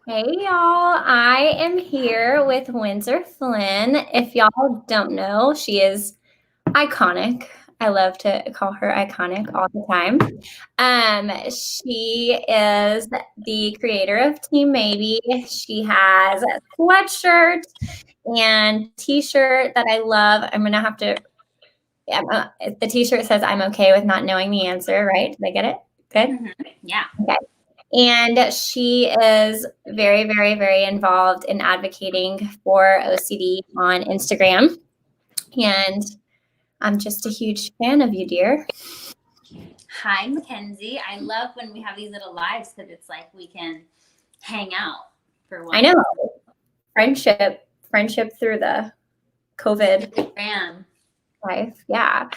Hey y'all, I am here with Windsor Flynn. If y'all don't know, she is iconic. I love to call her iconic all the time. She is the creator of Team Maybe. She has a sweatshirt and t-shirt that I love. I'm gonna have to. Yeah, the t-shirt says "I'm okay with not knowing the answer." Right? Did I get it? Good. Yeah. Okay. And she is very, very, very involved in advocating for OCD on Instagram. And I'm just a huge fan of you, dear. Hi, Mackenzie. I love when we have these little lives because it's like we can hang out for I once. know. Friendship through the COVID life. Yeah.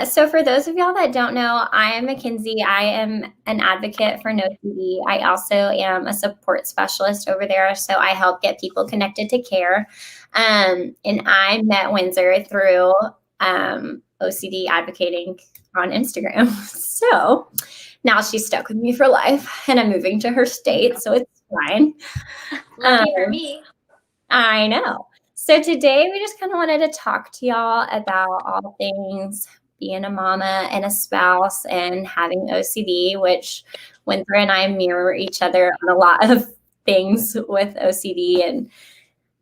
So for those of y'all that don't know, I am Mackenzie. I am an advocate for NOCD. I also am a support specialist over there. So I help get people connected to care. And I met Windsor through OCD advocating on Instagram. So now she's stuck with me for life and I'm moving to her state. So it's fine. Lucky for me. I know. So today we just kind of wanted to talk to y'all about all things being a mama and a spouse and having OCD, which Winter and I mirror each other on a lot of things with OCD and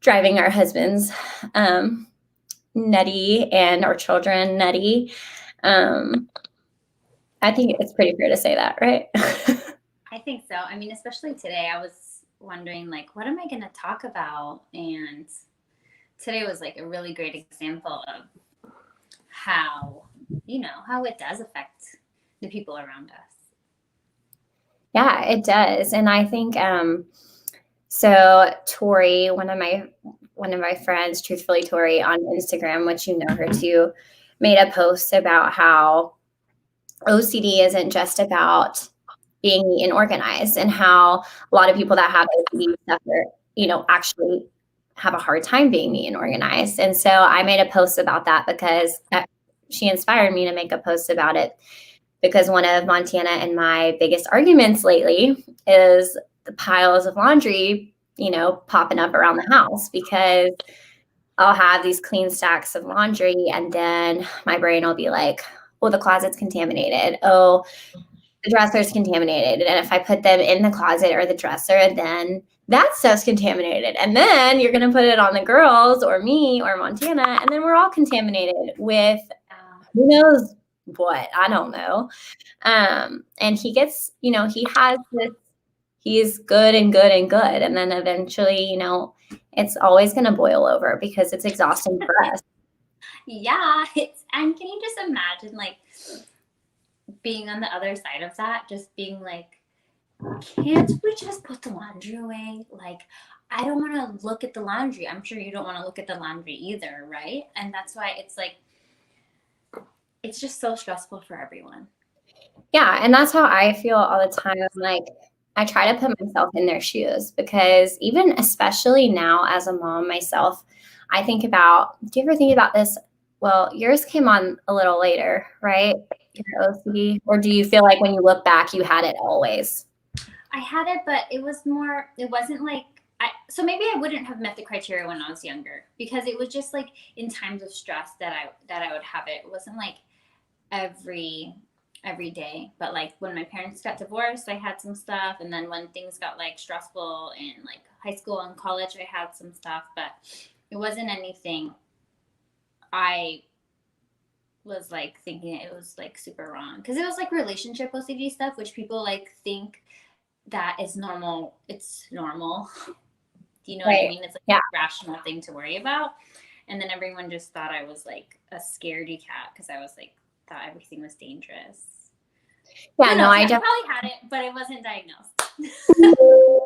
driving our husbands nutty and our children nutty. I think it's pretty fair to say that, right? I think so. I mean, especially today, I was wondering, like, what am I going to talk about? And today was like a really great example of how, how it does affect the people around us. Yeah, it does. And I think so Tori, one of my friends, truthfully Tori on Instagram, which you know her too, made a post about how OCD isn't just about being neat and organized, and how a lot of people that have OCD suffer, actually have a hard time being neat and organized. And so I made a post about that because she inspired me to make a post about it, because one of Montana and my biggest arguments lately is the piles of laundry, popping up around the house, because I'll have these clean stacks of laundry and then my brain will be like, well, the closet's contaminated. Oh, the dresser's contaminated. And if I put them in the closet or the dresser, then that stuff's contaminated. And then you're going to put it on the girls or me or Montana. And then we're all contaminated with who knows what, I don't know. And he gets, he has this, he's good and good and good. And then eventually, it's always going to boil over because it's exhausting for us. Yeah. And can you just imagine, like, being on the other side of that, just being like, can't we just put the laundry away? Like, I don't want to look at the laundry. I'm sure you don't want to look at the laundry either, right? And that's why it's like, it's just so stressful for everyone. Yeah, and that's how I feel all the time. Like, I try to put myself in their shoes, because even especially now as a mom myself, I think about, do you ever think about this? Well, yours came on a little later, right? Your OCD, or do you feel like when you look back, you had it always? I had it, but it wasn't like, so maybe I wouldn't have met the criteria when I was younger, because it was just like in times of stress that I would have it. It wasn't like every day, but like when my parents got divorced, I had some stuff, and then when things got like stressful in like high school and college, I had some stuff, but it wasn't anything I was like thinking it was like super wrong, because it was like relationship OCD stuff, which people like think that is normal. It's normal. Do you know what I mean? It's like a rational thing to worry about. And then everyone just thought I was like a scaredy cat, because I was like, thought everything was dangerous. Yeah, no, I probably had it, but it wasn't diagnosed.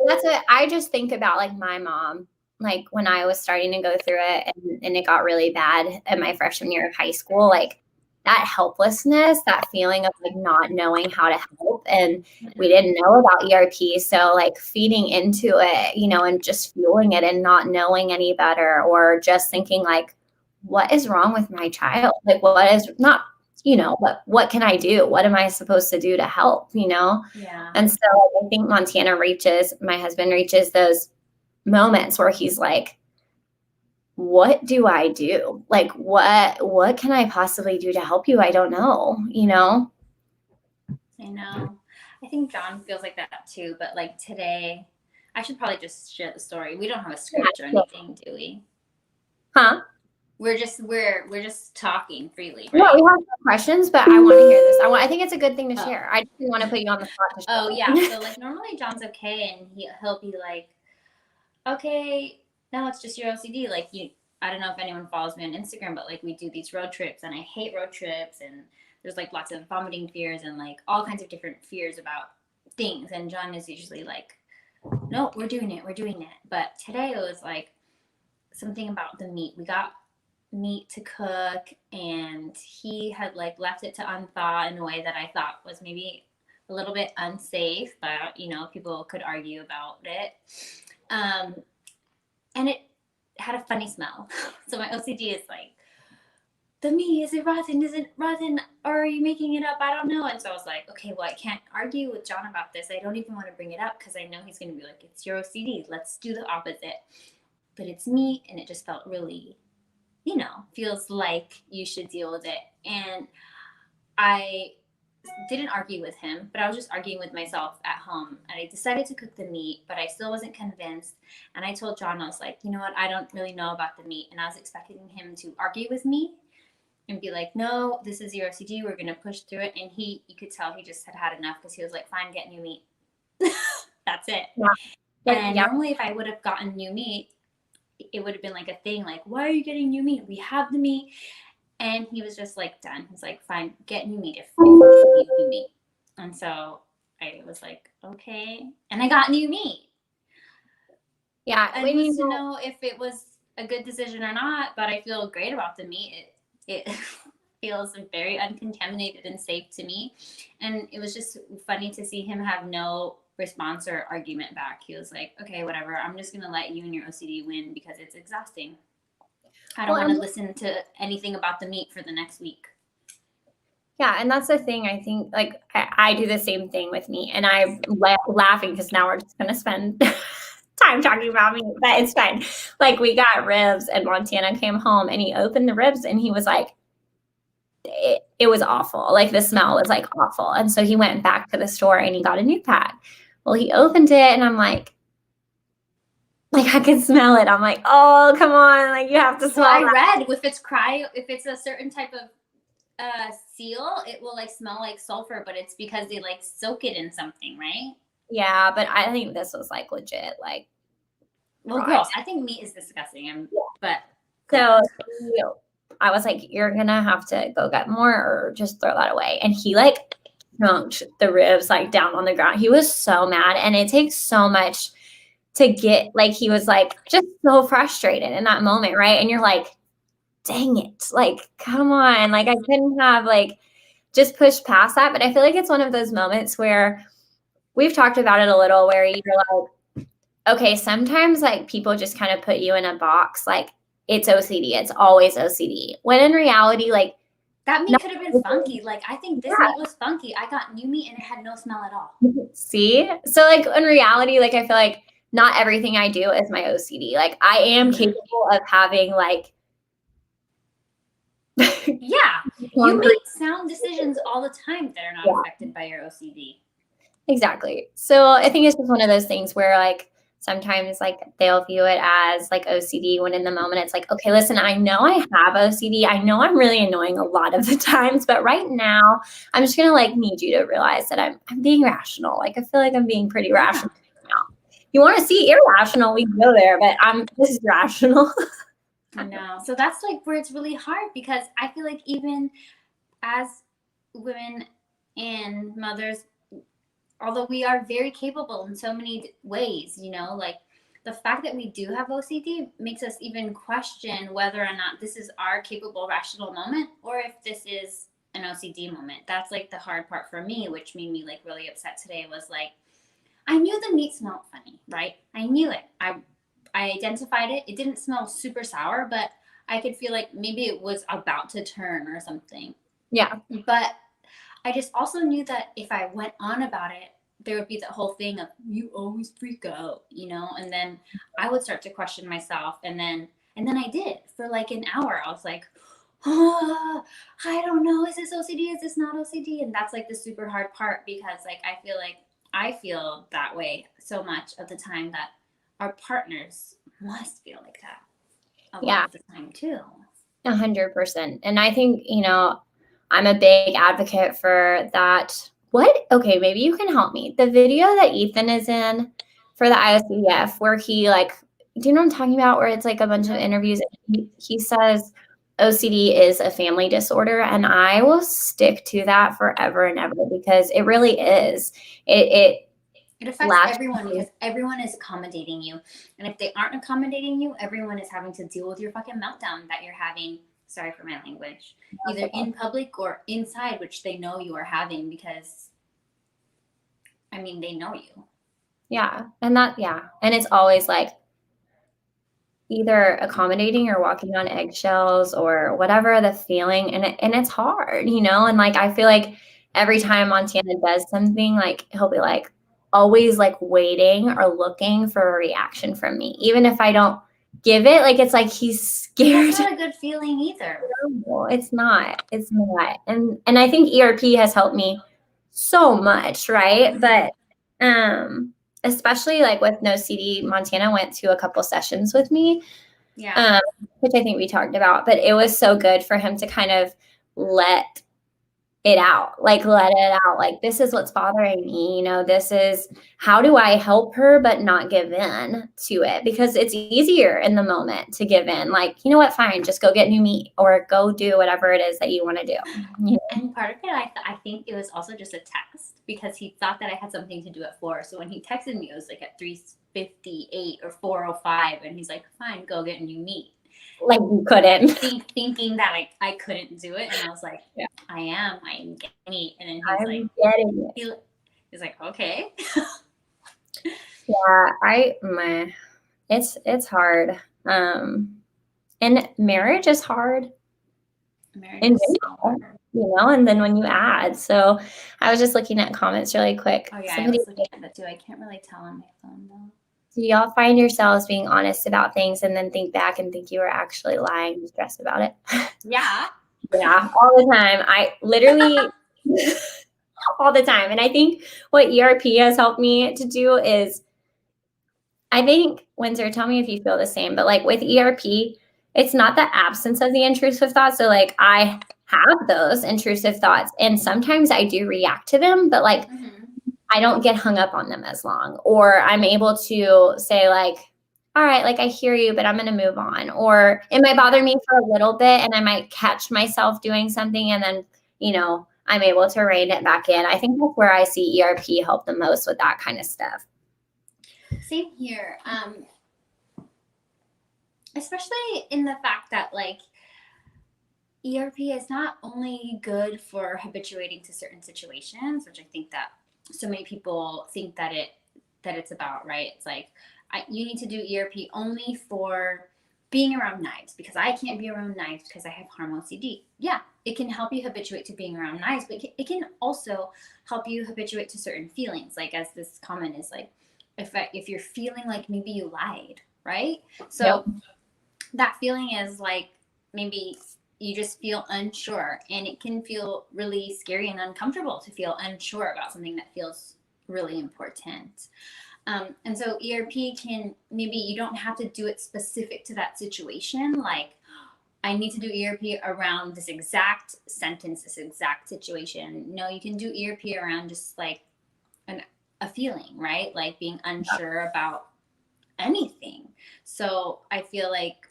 That's what I just think about, like my mom, like when I was starting to go through it and it got really bad in my freshman year of high school, like that helplessness, that feeling of like not knowing how to help. And we didn't know about ERP. So like feeding into it, and just fueling it and not knowing any better, or just thinking like, what is wrong with my child? Like, what is not but what can I do? What am I supposed to do to help, Yeah. And so I think my husband reaches those moments where he's like, what do I do? Like, what can I possibly do to help you? I don't know, I know. I think John feels like that too, but like today, I should probably just share the story. We don't have a script or anything, do we? Huh? We're just talking freely, No, right? we have no questions, but I want to hear this. I think it's a good thing to share. I didn't want to put you on the spot to share. Oh yeah. So like normally John's okay, and he'll be like, okay, no, it's just your OCD. Like I don't know if anyone follows me on Instagram, but like we do these road trips, and I hate road trips, and there's like lots of vomiting fears and like all kinds of different fears about things. And John is usually like, no, we're doing it. But today it was like something about the meat. We got meat to cook, and he had like left it to unthaw in a way that I thought was maybe a little bit unsafe, but people could argue about it. And it had a funny smell. So my OCD is like, the meat, is it rotten? Is it rotten? Or are you making it up? I don't know. And so I was like, okay, well, I can't argue with John about this. I don't even want to bring it up because I know he's going to be like, it's your OCD. Let's do the opposite. But it's meat, and it just felt really, feels like you should deal with it. And I didn't argue with him, but I was just arguing with myself at home. And I decided to cook the meat, but I still wasn't convinced. And I told John, I was like, you know what? I don't really know about the meat. And I was expecting him to argue with me and be like, no, this is your OCD. We're going to push through it. And you could tell he just had enough, because he was like, fine, get new meat. That's it. Yeah. And normally if I would have gotten new meat, it would have been like a thing, like, why are you getting new meat? We have the meat. And he was just like, done. He's like, fine, get new meat if you need new meat. And so I was like, okay. And I got new meat. Yeah. I need to know if it was a good decision or not, but I feel great about the meat. It feels very uncontaminated and safe to me. And it was just funny to see him have no response or argument back. He was like, okay, whatever. I'm just going to let you and your OCD win because it's exhausting. I don't want to listen to anything about the meat for the next week. Yeah, and that's the thing. I think, like, I do the same thing with meat, and I'm laughing because now we're just going to spend time talking about meat, but it's fine. Like, we got ribs, and Montana came home, and he opened the ribs, and he was like, it was awful. Like, the smell was, like, awful. And so he went back to the store, and he got a new pack. Well, he opened it, and I'm like, I can smell it. I'm like, oh, come on. Like, you have to smell it. I read if it's a certain type of seal, it will like smell like sulfur, but it's because they like soak it in something, right? Yeah, but I think this was like legit. Like, well, girls, I think meat is disgusting. But so I was like, you're gonna have to go get more or just throw that away. And he like chunked the ribs like down on the ground. He was so mad, and it takes so much to get, like, he was like just so frustrated in that moment, right? And you're like, dang it, like, come on. Like, I couldn't have like just pushed past that. But I feel like it's one of those moments where we've talked about it a little, where you're like, okay, sometimes like people just kind of put you in a box, like it's OCD, it's always OCD. When in reality, like, that meat could have been funky. Like, I think this meat was funky. I got new meat and it had no smell at all. See? So like in reality, like I feel like not everything I do is my OCD. Like, I am capable of having like yeah, you make sound decisions all the time that are not affected by your OCD. Exactly. So I think it's just one of those things where like sometimes like they'll view it as like OCD, when in the moment it's like, okay, listen, I know I have OCD. I know I'm really annoying a lot of the times, but right now I'm just gonna like need you to realize that I'm being rational. Like, I feel like I'm being pretty rational now. You want to see irrational, we can go there, but this is rational. I know. So that's like where it's really hard, because I feel like even as women and mothers, although we are very capable in so many ways, like the fact that we do have OCD makes us even question whether or not this is our capable, rational moment, or if this is an OCD moment. That's like the hard part for me, which made me like really upset today, was like, I knew the meat smelled funny, right? I knew it. I identified it. It didn't smell super sour, but I could feel like maybe it was about to turn or something. Yeah. But I just also knew that if I went on about it, there would be the whole thing of you always freak out, you know, and then I would start to question myself, and then I did for like an hour. I was like, oh, I don't know, is this OCD? Is this not OCD? And that's like the super hard part, because like I feel that way so much of the time that our partners must feel like that a lot of the time too. 100%. And I think, you know, I'm a big advocate for that. Okay, maybe you can help me. The video that Ethan is in for the IOCDF, where he like, do you know what I'm talking about? Where it's like a bunch of interviews. He says OCD is a family disorder, and I will stick to that forever and ever, because it really is. It affects everyone, because everyone is accommodating you. And if they aren't accommodating you, everyone is having to deal with your fucking meltdown that you're having. Sorry for my language. Either in public or inside, which they know you are having, because, I mean, they know you. Yeah. And it's always like either accommodating or walking on eggshells or whatever the feeling. And it's hard, you know? And like, I feel like every time Montana does something, like he'll be like always like waiting or looking for a reaction from me. Even if I don't give it, like, it's like he's scared. That's not a good feeling either. No, it's not. It's not. And I think ERP has helped me so much, right? But especially like with NOCD, Montana went to a couple sessions with me, which I think we talked about. But it was so good for him to kind of let it out, like this is what's bothering me, you know, this is how do I help her but not give in to it, because it's easier in the moment to give in, like, you know what, fine, just go get new meat or go do whatever it is that you want to do, you know? And part of it, I think it was also just a text, because he thought that I had something to do at 4. So when he texted me, it was like at 3:58 or 4:05, and he's like, fine, go get new meat. Like you couldn't. Thinking that I couldn't do it. And I was like, yeah. I am getting meat. And then he's like, okay. Yeah, it's hard. And marriage is hard. You know, and then when you add, so I was just looking at comments really quick. Oh yeah, I was looking at that too. I can't really tell on my phone though. Do y'all find yourselves being honest about things and then think back and think you were actually lying and stressed about it? Yeah. Yeah, all the time. I literally all the time. And I think what ERP has helped me to do is, I think, Windsor, tell me if you feel the same, but like with ERP, it's not the absence of the intrusive thoughts. So like I have those intrusive thoughts and sometimes I do react to them, but like I don't get hung up on them as long, or I'm able to say like, all right, like I hear you, but I'm going to move on. Or it might bother me for a little bit and I might catch myself doing something and then, you know, I'm able to rein it back in. I think that's where I see ERP help the most with that kind of stuff. Same here. Especially in the fact that like ERP is not only good for habituating to certain situations, which I think that so many people think that it's about, right? It's like you need to do ERP only for being around knives, because I can't be around knives because I have harm OCD. Yeah, it can help you habituate to being around knives, but it can also help you habituate to certain feelings. Like as this comment is like, if you're feeling like maybe you lied, right? So that feeling is like maybe you just feel unsure, and it can feel really scary and uncomfortable to feel unsure about something that feels really important. And so ERP can, maybe you don't have to do it specific to that situation. Like, I need to do ERP around this exact sentence, this exact situation. No, you can do ERP around just like a feeling, right? Like being unsure about anything. So I feel like,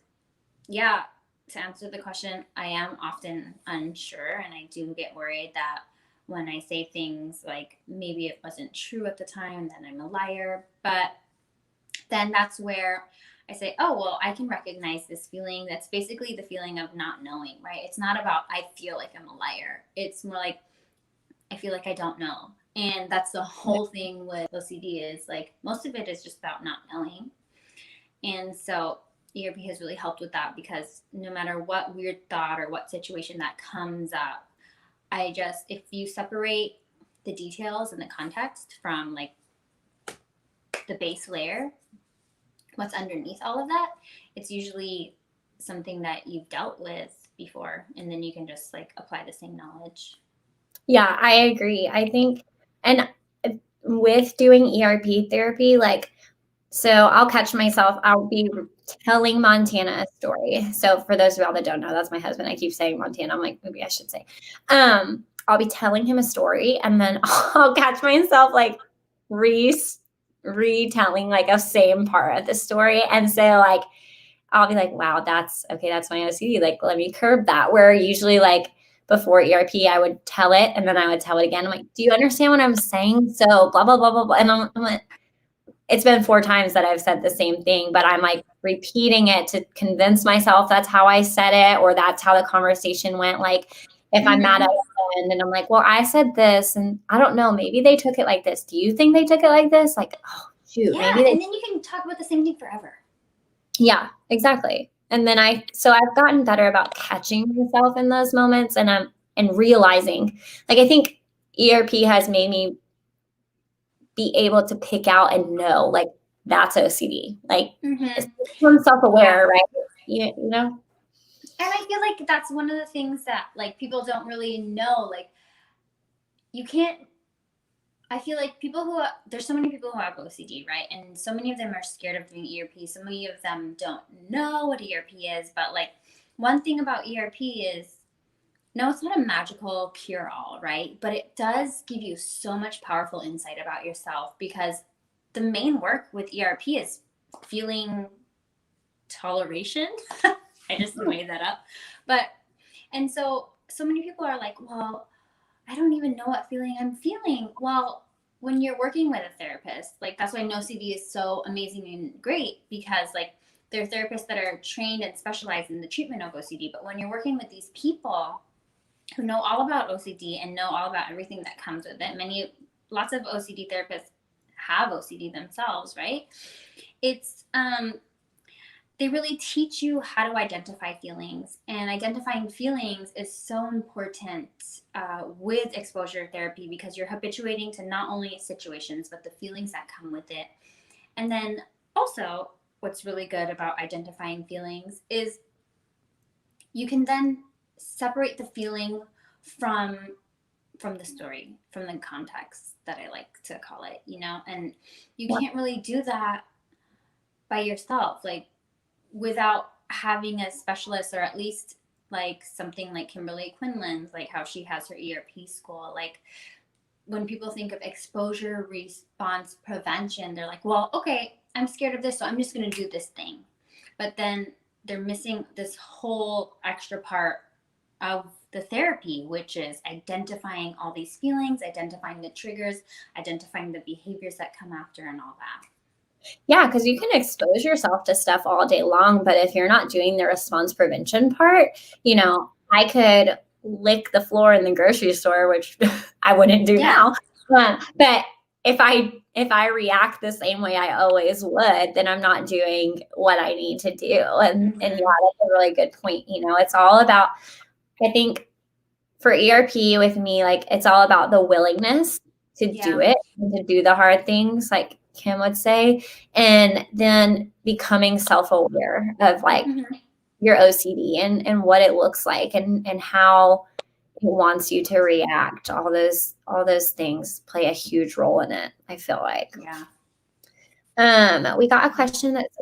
yeah, to answer the question, I am often unsure, and I do get worried that when I say things like maybe it wasn't true at the time, then I'm a liar. But then that's where I say, oh, well, I can recognize this feeling. That's basically the feeling of not knowing, right? It's not about I feel like I'm a liar. It's more like I feel like I don't know. And that's the whole thing with OCD, is like most of it is just about not knowing. And so ERP has really helped with that, because no matter what weird thought or what situation that comes up, if you separate the details and the context from like the base layer, what's underneath all of that, it's usually something that you've dealt with before, and then you can just like apply the same knowledge. Yeah, I agree. I think, and with doing ERP therapy, like, so I'll catch myself, I'll be telling Montana a story. So for those of y'all that don't know, that's my husband. I keep saying Montana. I'm like, maybe I should say. I'll be telling him a story, and then I'll catch myself like retelling like a same part of the story. And so like, I'll be like, wow, that's okay. That's my OCD. Like, let me curb that. Where usually like before ERP, I would tell it and then I would tell it again. I'm like, do you understand what I'm saying? So blah, blah, blah, blah, blah. And I'm like, it's been 4 times that I've said the same thing, but I'm like repeating it to convince myself that's how I said it, or that's how the conversation went. Like if I'm mad at a friend and I'm like, well, I said this and I don't know, maybe they took it like this. Do you think they took it like this? Like, oh shoot, yeah, maybe they. And then you can talk about the same thing forever. Yeah, exactly. And then I've gotten better about catching myself in those moments and realizing, like, I think ERP has made me be able to pick out and know, like, that's OCD. Like, I'm self-aware, right? You know? And I feel like that's one of the things that like people don't really know. Like you can't, I feel like there's so many people who have OCD, right? And so many of them are scared of doing ERP. So many of them don't know what ERP is. But like one thing about ERP is, no, it's not a magical cure-all, right? But it does give you so much powerful insight about yourself, because the main work with ERP is feeling toleration. I just made that up. But, and so many people are like, well, I don't even know what feeling I'm feeling. Well, when you're working with a therapist, like that's why NOCD is so amazing and great, because like there are therapists that are trained and specialized in the treatment of OCD. But when you're working with these people who know all about OCD and know all about everything that comes with it, lots of OCD therapists have OCD themselves, right? It's, they really teach you how to identify feelings, and identifying feelings is so important with exposure therapy, because you're habituating to not only situations but the feelings that come with it. And then also what's really good about identifying feelings is you can then separate the feeling from the story, from the context, that I like to call it, you know. And you can't really do that by yourself, like without having a specialist, or at least like something like Kimberly Quinlan's, like how she has her ERP school. Like when people think of exposure response prevention, they're like, well, okay, I'm scared of this, so I'm just going to do this thing. But then they're missing this whole extra part of the therapy, which is identifying all these feelings, identifying the triggers, identifying the behaviors that come after, and all that. Yeah, because you can expose yourself to stuff all day long, but if you're not doing the response prevention part, you know, I could lick the floor in the grocery store, which I wouldn't do now. But if I react the same way I always would, then I'm not doing what I need to do. And yeah, that's a really good point. You know, it's all about, I think for ERP with me, like it's all about the willingness to do it and to do the hard things, like Kim would say, and then becoming self-aware of like your OCD and what it looks like and how it wants you to react. All those things play a huge role in it, I feel like. We got a question that's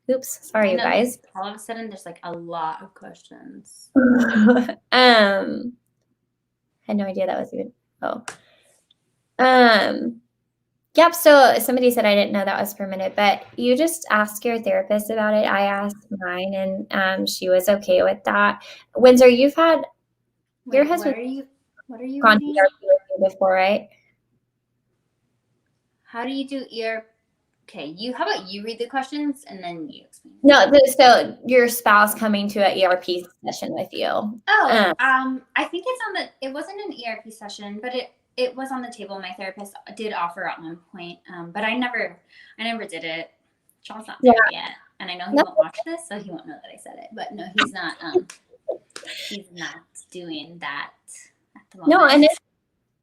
oops, sorry you guys. All of a sudden there's like a lot of questions. Had no idea that was even Yep. So somebody said I didn't know that was permitted, but you just ask your therapist about it. I asked mine, and she was okay with that. Windsor, you've had your husband. What are you gone to ERP with you before, right? How do you do ERP? Okay, how about you read the questions and then you explain? No, so your spouse coming to an ERP session with you. I think it wasn't an ERP session, but it was on the table. My therapist did offer at one point, but I never did it. Sean's not there yet, and I know he won't watch this, so he won't know that I said it. But no, he's not. He's not doing that at the No, and moment.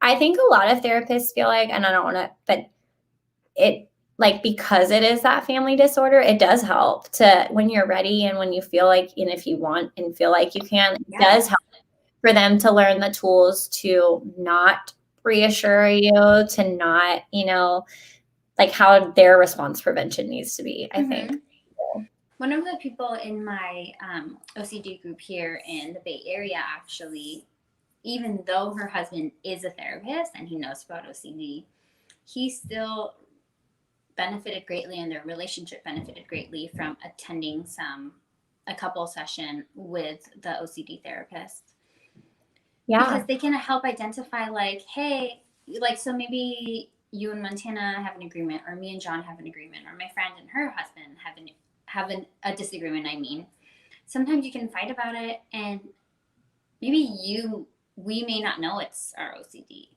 I think a lot of therapists feel like, and I don't want to, but it, like, because it is that family disorder, it does help to, when you're ready and when you feel like, and if you want and feel like you can, it does help for them to learn the tools to not reassure you, to not, like how their response prevention needs to be, I think. One of the people in my OCD group here in the Bay Area, actually, even though her husband is a therapist and he knows about OCD, he still benefited greatly, and their relationship benefited greatly from attending a couple session with the OCD therapist. Yeah. Because they can help identify, like, hey, like, so maybe you and Montana have an agreement, or me and John have an agreement, or my friend and her husband have a disagreement. I mean, sometimes you can fight about it, and maybe we may not know it's our OCD,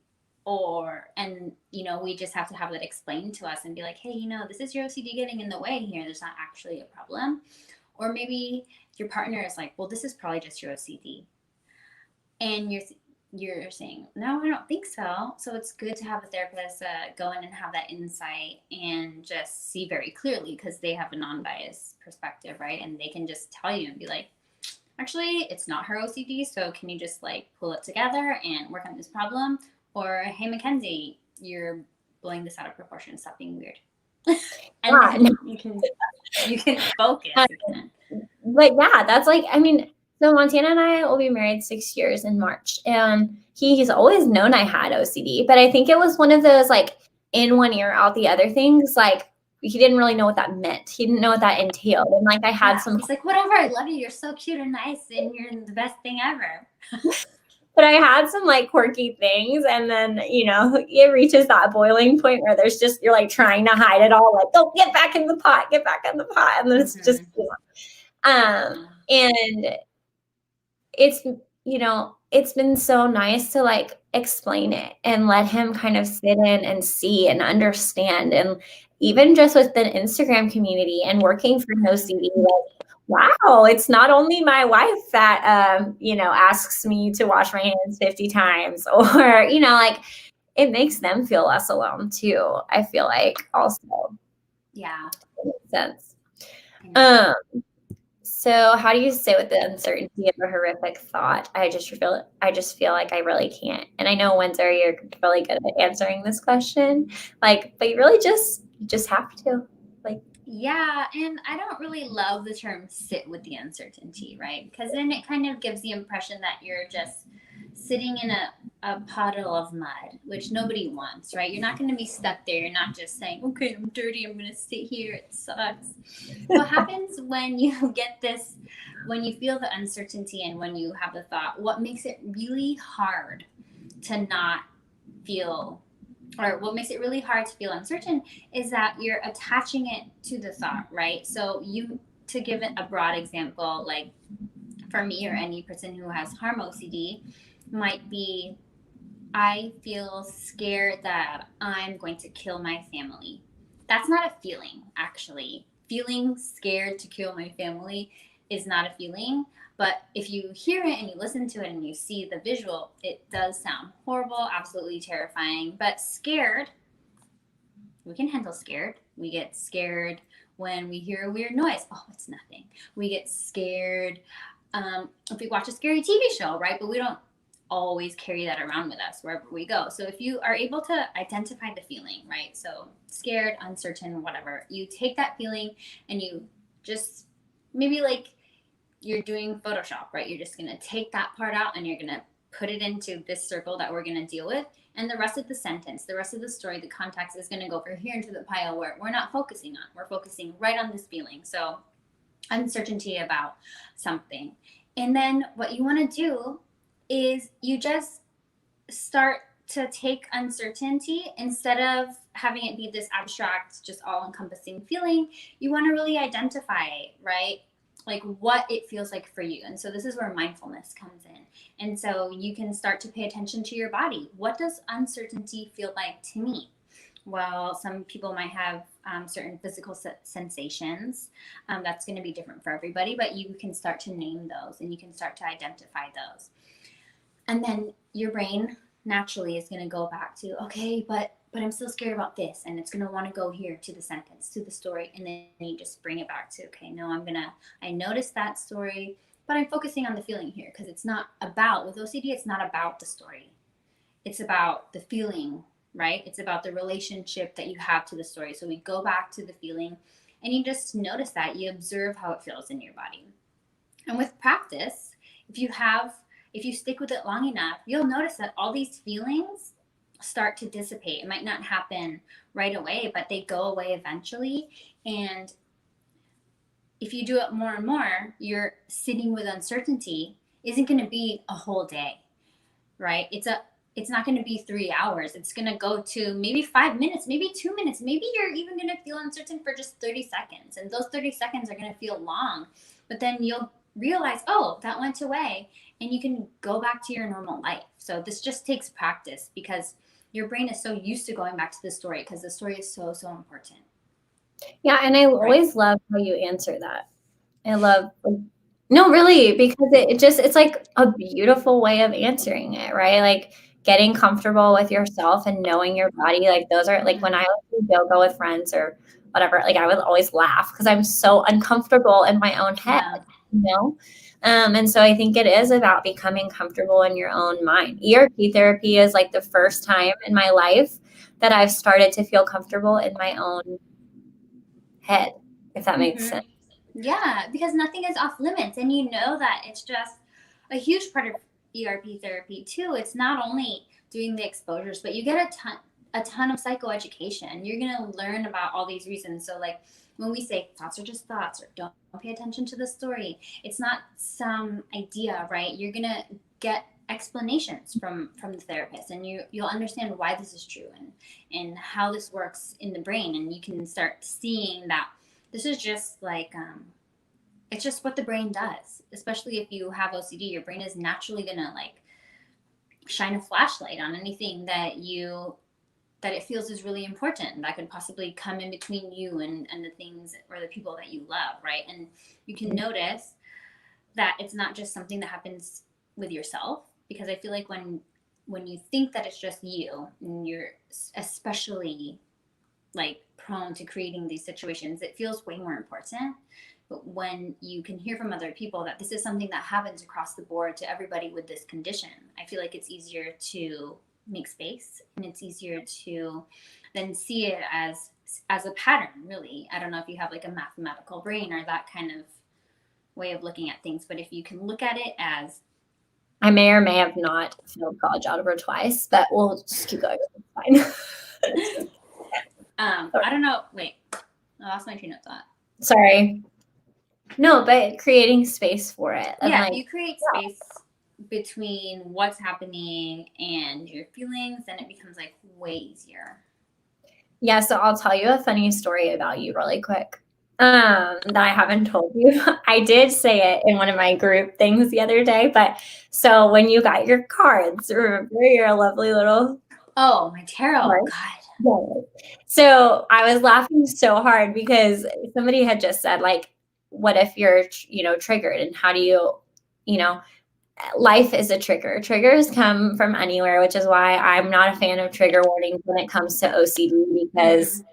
and we just have to have that explained to us and be like, hey, this is your OCD getting in the way here. There's not actually a problem. Or maybe your partner is like, well, this is probably just your OCD. And you're saying, no, I don't think so. So it's good to have a therapist go in and have that insight and just see very clearly, because they have a non-biased perspective, right? And they can just tell you and be like, actually, it's not her OCD, so can you just like pull it together and work on this problem? Or, hey, Mackenzie, you're blowing this out of proportion. Stop being weird. And you can focus again. Like, yeah, that's like, I mean, so Montana and I will be married 6 years in March, and he's always known I had OCD, but I think it was one of those, like, in one ear, out the other things. Like, he didn't really know what that meant. He didn't know what that entailed. And like, I had some. He's like, whatever, I love you. You're so cute and nice, and you're the best thing ever. But I had some like quirky things, and then it reaches that boiling point where you're like trying to hide it all, like, oh, get back in the pot, and then it's just and it's been so nice to like explain it and let him kind of sit in and see and understand. And even just with the Instagram community and working for NOCD, like, wow, it's not only my wife that asks me to wash my hands 50 times, or like, it makes them feel less alone too, I feel like, also. Yeah, that makes sense. So how do you sit with the uncertainty of a horrific thought? I just feel like I really can't. And I know, Windsor, you're really good at answering this question. Like, but you really just have to. Like, yeah, and I don't really love the term sit with the uncertainty, right? Because then it kind of gives the impression that you're just sitting in a puddle of mud, which nobody wants, right? You're not going to be stuck there. You're not just saying, okay, I'm dirty, I'm going to sit here, it sucks. What happens when you get this, when you feel the uncertainty and when you have the thought, what makes it really hard to not feel, or what makes it really hard to feel uncertain, is that you're attaching it to the thought, right? So to give it a broad example, like for me or any person who has harm OCD, might be, I feel scared that I'm going to kill my family. That's not a feeling, actually. Feeling scared to kill my family is not a feeling. But if you hear it and you listen to it and you see the visual, it does sound horrible, absolutely terrifying. But scared, we can handle scared. We get scared when we hear a weird noise. Oh, it's nothing. We get scared if we watch a scary TV show, right? But we don't always carry that around with us wherever we go. So if you are able to identify the feeling, right? So scared, uncertain, whatever, you take that feeling and you just, maybe like you're doing Photoshop, right? You're just going to take that part out and you're going to put it into this circle that we're going to deal with. And the rest of the sentence, the rest of the story, the context is going to go over here into the pile where we're not focusing on. We're focusing right on this feeling. So uncertainty about something. And then what you want to do is you just start to take uncertainty, instead of having it be this abstract, just all-encompassing feeling. You want to really identify, right, like what it feels like for you. And so this is where mindfulness comes in. And so you can start to pay attention to your body. What does uncertainty feel like to me? Well, some people might have certain physical sensations. That's going to be different for everybody, but you can start to name those and you can start to identify those. And then your brain naturally is going to go back to, okay, but I'm still scared about this, and it's going to want to go here to the sentence, to the story, and then you just bring it back to, okay, no, I noticed that story, but I'm focusing on the feeling here, because it's not about, with OCD, it's not about the story. It's about the feeling, right? It's about the relationship that you have to the story. So we go back to the feeling, and you just notice that. You observe how it feels in your body. And with practice, if you stick with it long enough, you'll notice that all these feelings start to dissipate. It might not happen right away, but they go away eventually. And if you do it more and more, your sitting with uncertainty isn't going to be a whole day, right? It's not going to be 3 hours. It's going to go to maybe 5 minutes, maybe 2 minutes. Maybe you're even going to feel uncertain for just 30 seconds. And those 30 seconds are going to feel long. But then you'll realize, oh, that went away. And you can go back to your normal life. So this just takes practice, because your brain is so used to going back to the story, because the story is so, so important. Yeah. And I always love how you answer that. I love, no, really, because it's like a beautiful way of answering it, right? Like getting comfortable with yourself and knowing your body. Like those are like when I would do yoga with friends or whatever, like I would always laugh because I'm so uncomfortable in my own head, you know? And so I think it is about becoming comfortable in your own mind. ERP therapy is like the first time in my life that I've started to feel comfortable in my own head, if that makes sense. Yeah, because nothing is off limits. And you know that it's just a huge part of ERP therapy too. It's not only doing the exposures, but you get a ton of psychoeducation. You're going to learn about all these reasons. So like when we say thoughts are just thoughts, or don't pay attention to the story, it's not some idea, right? You're going to get explanations from the therapist, and you'll understand why this is true and how this works in the brain. And you can start seeing that this is just like, it's just what the brain does. Especially if you have OCD, your brain is naturally going to like shine a flashlight on anything that it feels is really important, that could possibly come in between you and the things or the people that you love, right? And you can notice that it's not just something that happens with yourself, because I feel like when you think that it's just you, and you're especially like prone to creating these situations, it feels way more important. But when you can hear from other people that this is something that happens across the board to everybody with this condition, I feel like it's easier to make space, and it's easier to then see it as a pattern, really. I don't know if you have like a mathematical brain or that kind of way of looking at things, but if you can look at it as, I may or may have not failed college algebra twice, but we'll just keep going. It's fine. I don't know. Wait, I lost my train of thought. Sorry. No, but creating space for it. Yeah, like, you create space between what's happening and your feelings, and it becomes like way easier. Yeah, so I'll tell you a funny story about you really quick that I haven't told you. I did say it in one of my group things the other day, but so when you got your cards, remember your lovely little... Oh, my tarot. Right? God. Yeah. So I was laughing so hard because somebody had just said, like, what if you're, triggered, and how do you, life is a trigger. Triggers come from anywhere, which is why I'm not a fan of trigger warnings when it comes to OCD, because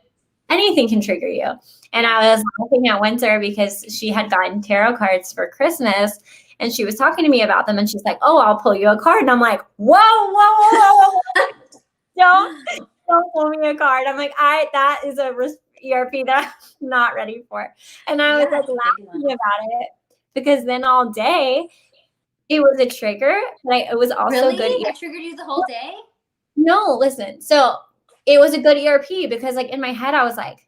anything can trigger you. And I was laughing at Windsor because she had gotten tarot cards for Christmas, and she was talking to me about them, and she's like, oh, I'll pull you a card. And I'm like, whoa. Don't pull me a card. I'm like, that is a ERP that I'm not ready for. And I was like laughing about it, because then all day it was a trigger, but it was also really? Good. It triggered you the whole day? No, listen. So it was a good ERP, because like in my head I was like,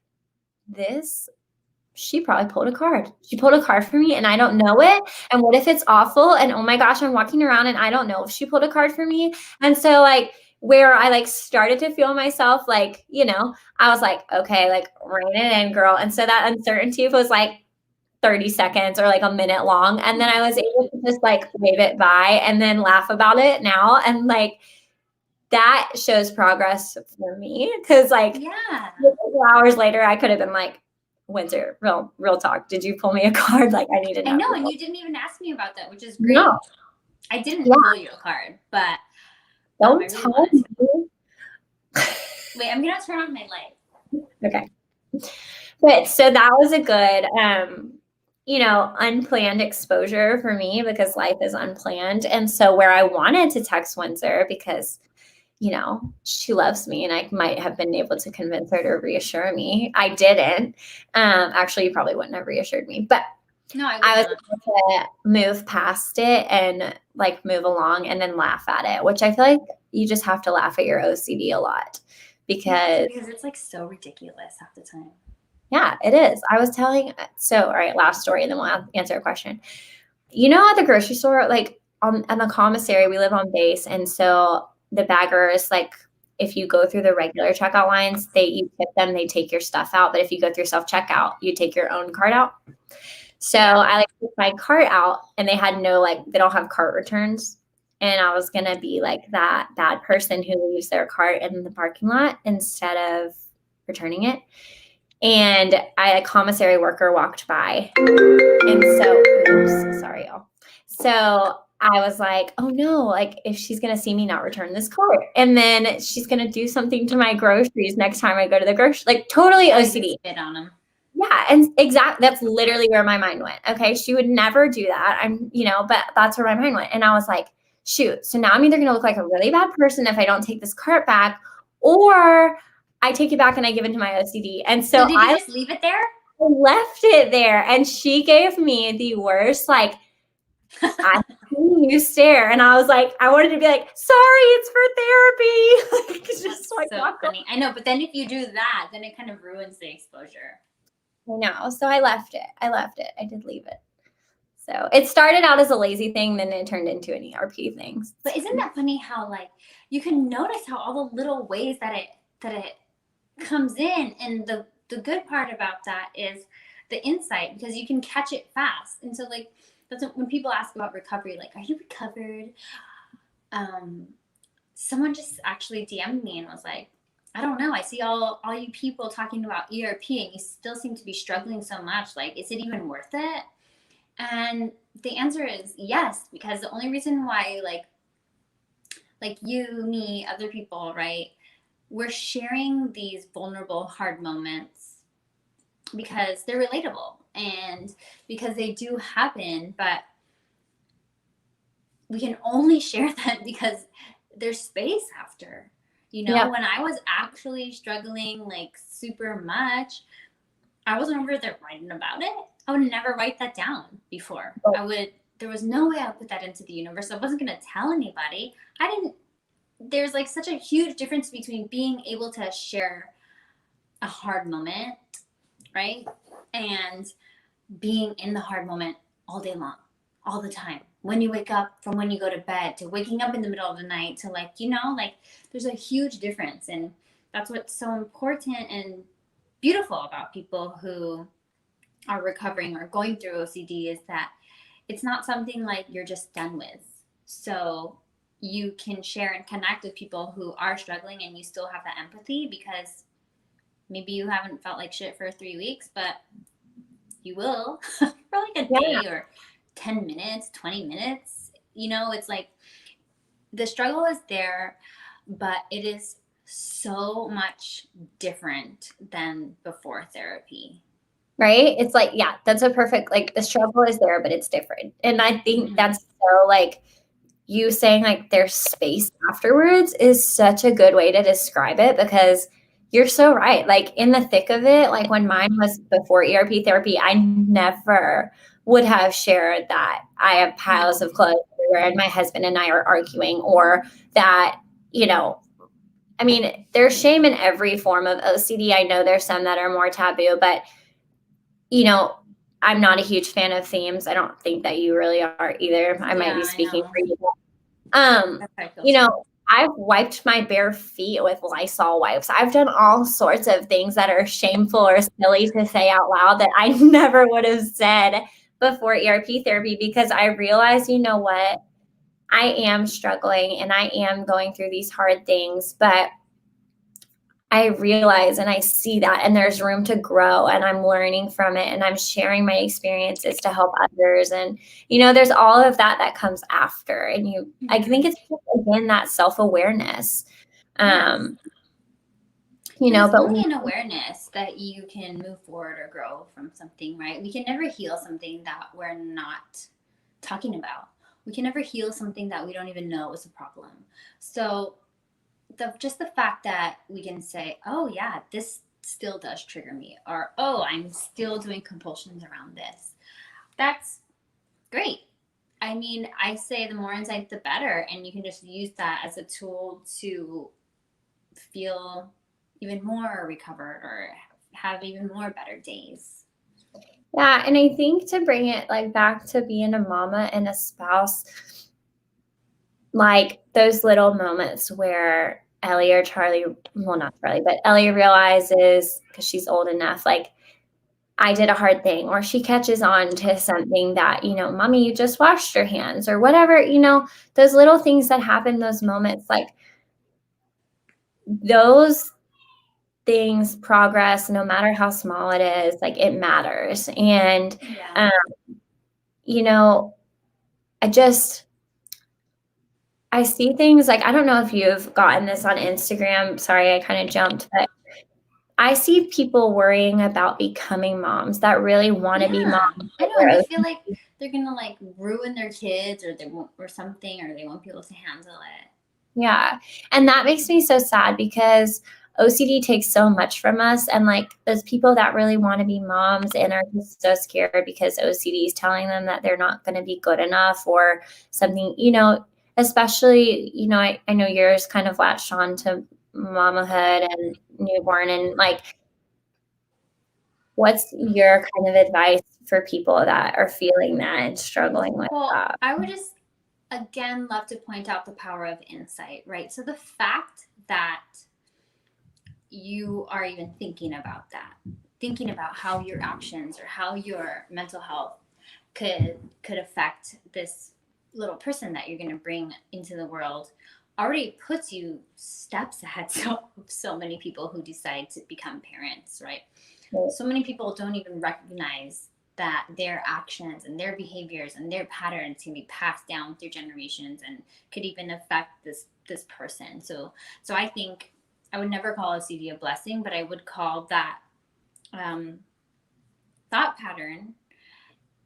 she probably pulled a card. She pulled a card for me and I don't know it. And what if it's awful? And oh my gosh, I'm walking around and I don't know if she pulled a card for me. And so like where I like started to feel myself like, I was like, okay, like rein it in, girl. And so that uncertainty was like 30 seconds or like a minute long. And then I was able to just like wave it by and then laugh about it now. And like that shows progress for me, because like a couple hours later I could have been like, Windsor, real talk, did you pull me a card? Like I need to know. I know, and you didn't even ask me about that, which is great. No. I didn't pull you a card, but Don't tell me. Wait, I'm gonna turn on my light. Okay. But so that was a good, unplanned exposure for me because life is unplanned. And so where I wanted to text Windsor because, she loves me and I might have been able to convince her to reassure me. I didn't. Actually, you probably wouldn't have reassured me, but No, I was able to move past it and like move along and then laugh at it, which I feel like you just have to laugh at your OCD a lot because it's like so ridiculous half the time. Yeah, it is. I was all right, last story, and then we'll answer a question. At the grocery store, like on the commissary, we live on base, and so the baggers, like, if you go through the regular checkout lines, you tip them, they take your stuff out. But if you go through self checkout, you take your own cart out. So I took my cart out, and they had they don't have cart returns, and I was gonna be like that bad person who leaves their cart in the parking lot instead of returning it. And a commissary worker walked by. And so, oops, sorry, y'all. So I was like, oh no, like if she's going to see me not return this cart. And then she's going to do something to my groceries next time I go to the grocery, like totally OCD. Spit on them. Yeah. And that's literally where my mind went. Okay. She would never do that. But that's where my mind went. And I was like, shoot. So now I'm either going to look like a really bad person if I don't take this cart back, or I take it back and I give it to my OCD. And so did you just leave it there? I left it there. And she gave me the worst, like, I see you stare. And I was like, I wanted to be like, sorry, it's for therapy. Just like so funny. I know, but then if you do that, then it kind of ruins the exposure. I know. So I left it. I did leave it. So it started out as a lazy thing, then it turned into an ERP thing. But isn't that funny how like you can notice how all the little ways that it comes in, and the good part about that is the insight, because you can catch it fast. And so like that's when people ask about recovery, like, are you recovered? Someone just actually DM'd me and was like, I don't know. I see all you people talking about ERP and you still seem to be struggling so much. Like, is it even worth it? And the answer is yes, because the only reason why like you, me, other people, right, we're sharing these vulnerable, hard moments because they're relatable and because they do happen, but we can only share them because there's space after. Yeah. When I was actually struggling like super much, I wasn't over there writing about it. I would never write that down before. There was no way I would put that into the universe. I wasn't going to tell anybody. There's like such a huge difference between being able to share a hard moment, right? And being in the hard moment all day long, all the time. When you wake up, from when you go to bed, to waking up in the middle of the night, to there's a huge difference. And that's what's so important and beautiful about people who are recovering or going through OCD, is that it's not something like you're just done with. So you can share and connect with people who are struggling, and you still have that empathy, because maybe you haven't felt like shit for 3 weeks, but you will for like a day or 10 minutes, 20 minutes. It's like the struggle is there, but it is so much different than before therapy. Right? It's like, yeah, that's a perfect, like, the struggle is there, but it's different. And I think that's so, like, you saying like there's space afterwards is such a good way to describe it, because you're so right. Like in the thick of it, like when mine was before ERP therapy, I never would have shared that I have piles of clothes everywhere and my husband and I are arguing, or that, I mean, there's shame in every form of OCD. I know there's some that are more taboo, but I'm not a huge fan of themes. I don't think that you really are either. I might be speaking for you. I've wiped my bare feet with Lysol wipes. I've done all sorts of things that are shameful or silly to say out loud that I never would have said before ERP therapy, because I realized, you know what, I am struggling and I am going through these hard things, but I realize and I see that, and there's room to grow, and I'm learning from it, and I'm sharing my experiences to help others. And, there's all of that that comes after. And I think it's just, again, that self-awareness. Yes. It's But only an awareness that you can move forward or grow from something, right? We can never heal something that we're not talking about. We can never heal something that we don't even know is a problem. So just the fact that we can say, oh yeah, this still does trigger me, or oh, I'm still doing compulsions around this. That's great. I mean, I say the more insight, the better. And you can just use that as a tool to feel even more recovered or have even more better days. Yeah, and I think to bring it back to being a mama and a spouse, those little moments where Ellie or Charlie, well, not Charlie, but Ellie realizes, because she's old enough, I did a hard thing, or she catches on to something that, mommy, you just washed your hands, or whatever, those little things that happen, those moments, those things progress, no matter how small it is, it matters. And, yeah. I see things I don't know if you've gotten this on Instagram. Sorry, I kind of jumped, but I see people worrying about becoming moms that really want to be moms. I know, and they feel like they're gonna ruin their kids, or they won't, or something, or they won't be able to handle it. Yeah, and that makes me so sad, because OCD takes so much from us, and those people that really want to be moms and are just so scared because OCD is telling them that they're not going to be good enough or something. Especially, I know yours kind of latched on to mamahood and newborn, and what's your kind of advice for people that are feeling that and struggling with that? I would just again love to point out the power of insight, right? So the fact that you are even thinking about how your actions or how your mental health could affect this little person that you're going to bring into the world already puts you steps ahead so many people who decide to become parents, right? So many people don't even recognize that their actions and their behaviors and their patterns can be passed down through generations and could even affect this person. So I think I would never call OCD a blessing, but I would call that thought pattern.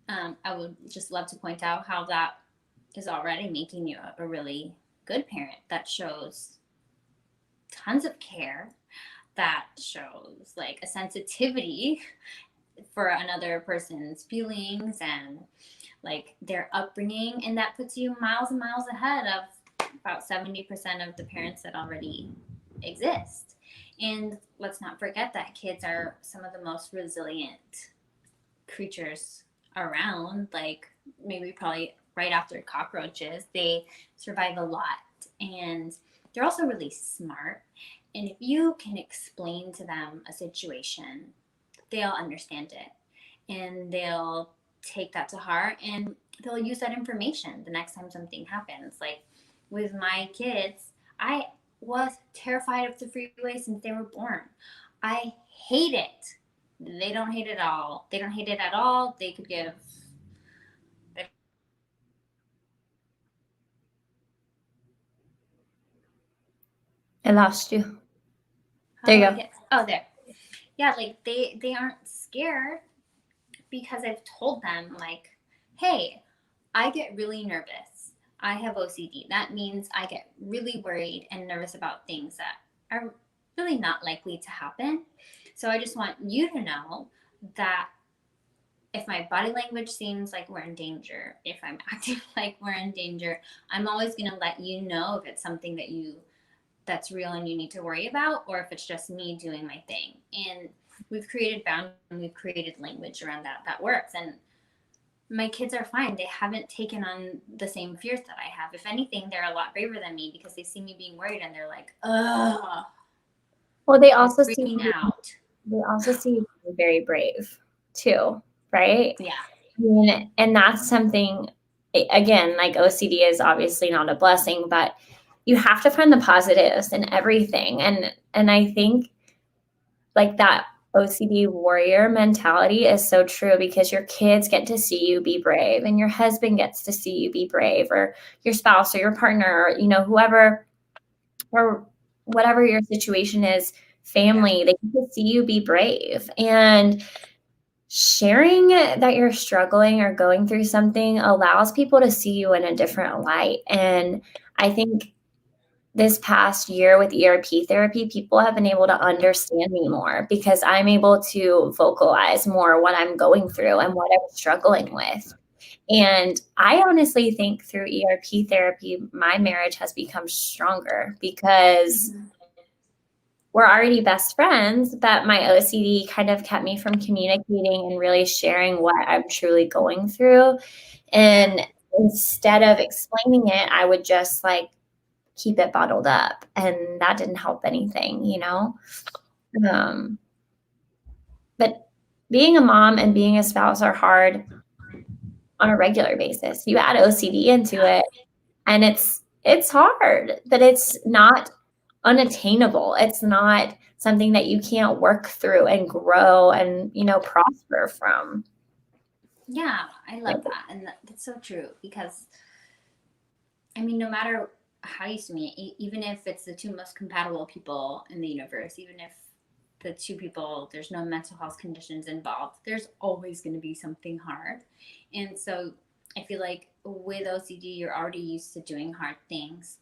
I would just love to point out how that is already making you a really good parent that shows tons of care, that shows a sensitivity for another person's feelings and their upbringing, and that puts you miles and miles ahead of about 70% of the parents that already exist. And let's not forget that kids are some of the most resilient creatures around. Maybe probably right after cockroaches, they survive a lot, and they're also really smart. And if you can explain to them a situation, they'll understand it, and they'll take that to heart, and they'll use that information the next time something happens. With my kids, I was terrified of the freeway since they were born. I hate it. They don't hate it at all. They don't hate it at all. They could give. I lost you. There you go. Oh, there. Yeah, they aren't scared because I've told them hey, I get really nervous. I have OCD. That means I get really worried and nervous about things that are really not likely to happen. So I just want you to know that if my body language seems like we're in danger, if I'm acting like we're in danger, I'm always going to let you know if it's something that's real and you need to worry about, or if it's just me doing my thing. And we've created boundaries, we've created language around that works. And my kids are fine. They haven't taken on the same fears that I have. If anything, they're a lot braver than me because they see me being worried and they're like, ugh. Well, they also see you very brave too, right? Yeah. And that's something, again, OCD is obviously not a blessing, but you have to find the positives in everything. And I think like that OCD warrior mentality is so true, because your kids get to see you be brave, and your husband gets to see you be brave, or your spouse or your partner, or, you know, whoever or whatever your situation is, family, they get to see you be brave. And sharing that you're struggling or going through something allows people to see you in a different light. And I think this past year with ERP therapy, people have been able to understand me more, because I'm able to vocalize more what I'm going through and what I'm struggling with. And I honestly think through ERP therapy, my marriage has become stronger, because we're already best friends, but my OCD kind of kept me from communicating and really sharing what I'm truly going through. And instead of explaining it, I would just like keep it bottled up, and that didn't help anything, you know? But being a mom and being a spouse are hard on a regular basis. You add OCD into it, and it's hard, but it's not unattainable. It's not something that you can't work through and grow and, you know, prosper from. Yeah, I love that. And that's so true, because I mean, no matter how you see me, even if it's the two most compatible people in the universe, even if the two people, there's no mental health conditions involved, there's always going to be something hard. And so I feel like with OCD, you're already used to doing hard things,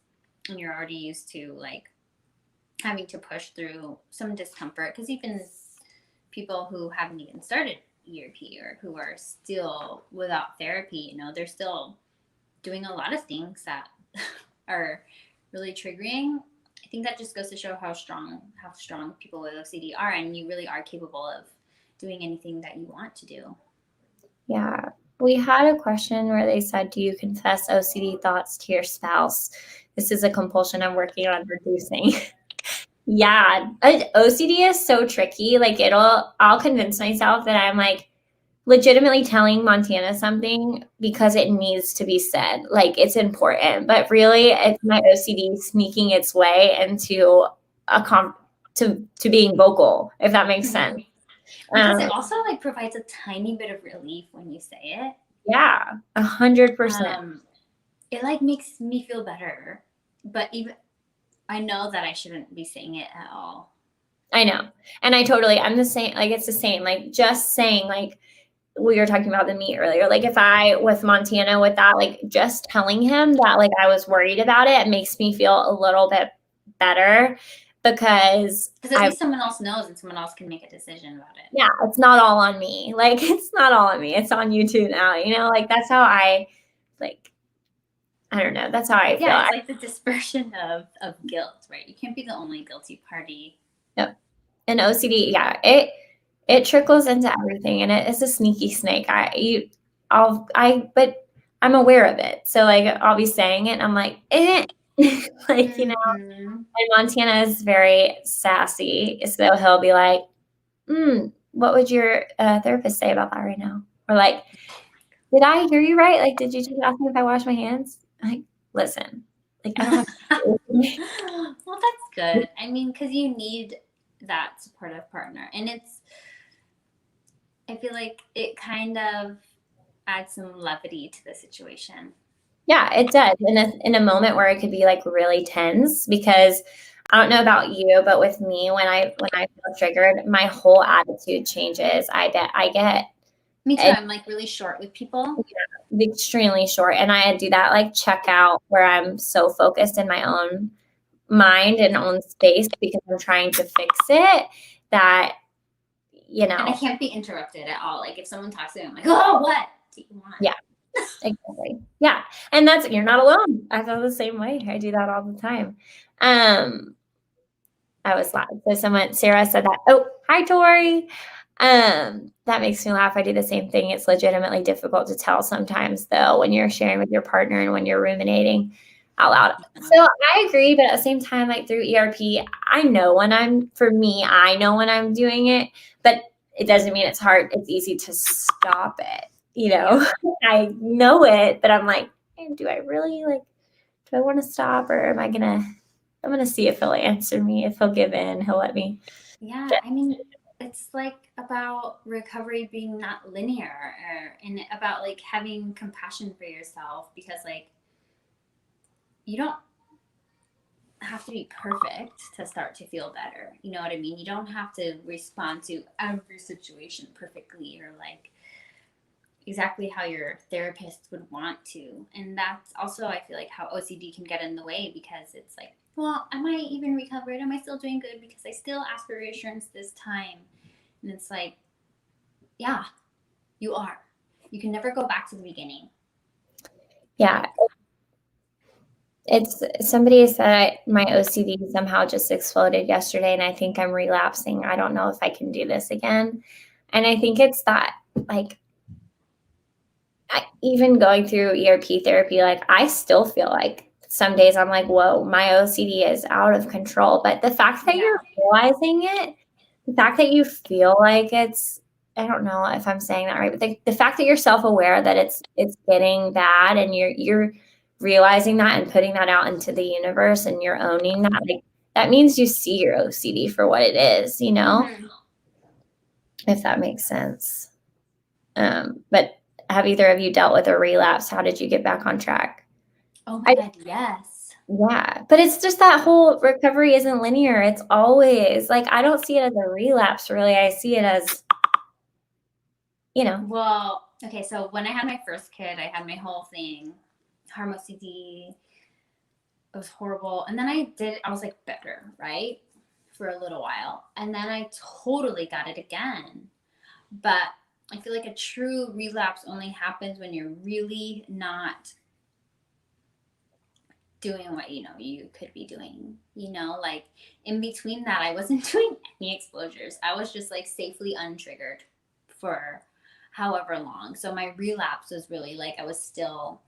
and you're already used to like having to push through some discomfort, because even people who haven't even started ERP, or who are still without therapy, you know, they're still doing a lot of things that are really triggering. I think that just goes to show how strong people with OCD are, and you really are capable of doing anything that you want to do. Yeah. We had a question where they said, do you confess OCD thoughts to your spouse? This is a compulsion I'm working on reducing. Yeah. OCD is so tricky. Like I'll convince myself that I'm like legitimately telling Montana something because it needs to be said. Like it's important, but really it's my OCD sneaking its way into to being vocal, if that makes sense. Because it also like provides a tiny bit of relief when you say it. Yeah, 100%. It like makes me feel better, but even I know that I shouldn't be saying it at all. I know. And I'm the same. Like, it's the same. Like, just saying, like, we were talking about the meat earlier. Like, if I, with Montana, with that, like, just telling him that, like, I was worried about it, it makes me feel a little bit better, because at least someone else knows, and someone else can make a decision about it. Yeah, it's not all on me. Like, it's not all on me. It's on you too now, you know? Like, that's how I, like, I don't know. That's how I feel. Yeah, it's like the dispersion of guilt, right? You can't be the only guilty party. Yep. And OCD, yeah, it trickles into everything, and it is a sneaky snake. But I'm aware of it. So like I'll be saying it, and I'm like, like, you know. And Montana is very sassy, so he'll be like, what would your therapist say about that right now? Or like, did I hear you right? Like, did you just ask me if I wash my hands? Like, listen, like, I don't have Well, that's good. I mean, because you need that supportive partner, and I feel like it kind of adds some levity to the situation. Yeah, it does. In a moment where it could be like really tense, because I don't know about you, but with me, when I feel triggered, my whole attitude changes. I get Me too. I'm like really short with people. Yeah, extremely short. And I do that like checkout where I'm so focused in my own mind and own space, because I'm trying to fix it, that, you know. And I can't be interrupted at all. Like if someone talks to me, I'm like, oh, what do you want? Yeah, exactly. Yeah. And you're not alone. I feel the same way. I do that all the time. I was loud. So Sarah said that. Oh, hi, Tori. That makes me laugh. I do the same thing. It's legitimately difficult to tell sometimes, though, when you're sharing with your partner and when you're ruminating out loud. So I agree, but at the same time, like through ERP, I know when I'm doing it, but it doesn't mean it's hard. It's easy to stop it. You know, I know it, but I'm like, do I really do I want to stop, or I'm going to see if he'll answer me, if he'll give in, he'll let me. Yeah, I mean, it's like about recovery being not linear, and about like having compassion for yourself, because like you don't have to be perfect to start to feel better. You know what I mean? You don't have to respond to every situation perfectly, or like exactly how your therapist would want to. And that's also, I feel like, how OCD can get in the way, because it's like, well, am I even recovered? Am I still doing good? Because I still ask for reassurance this time. And it's like, yeah, you are. You can never go back to the beginning. Yeah. It's somebody said my OCD somehow just exploded yesterday, and I think I'm relapsing. I don't know if I can do this again. And I think it's that, like, even going through ERP therapy, like, I still feel like some days I'm like, whoa, my OCD is out of control. But the fact that you're realizing it, the fact that you feel like it's, I don't know if I'm saying that right, but the fact that you're self-aware that it's getting bad, and you're realizing that and putting that out into the universe, and you're owning that, like, that means you see your OCD for what it is, you know, if that makes sense. But have either of you dealt with a relapse? How did you get back on track? Oh my God, yes. Yeah, but it's just that whole recovery isn't linear. It's always like, I don't see it as a relapse, really. I see it as, you know. Well, okay, so when I had my first kid, I had my whole thing, harm OCD. It was horrible. And then I was like better, right? For a little while. And then I totally got it again. But I feel like a true relapse only happens when you're really not doing what you know you could be doing. You know, like in between that, I wasn't doing any exposures. I was just like safely untriggered for however long. So my relapse was really like I was still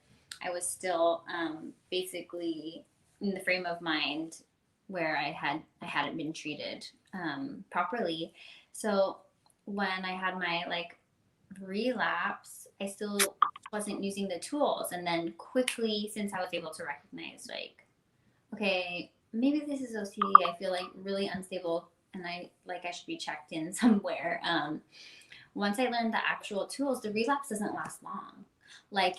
basically in the frame of mind where I hadn't been treated properly. So when I had my like relapse, I still wasn't using the tools. And then quickly, since I was able to recognize, like, okay, maybe this is OCD, I feel like really unstable, and I should be checked in somewhere. Once I learned the actual tools, the relapse doesn't last long. Like,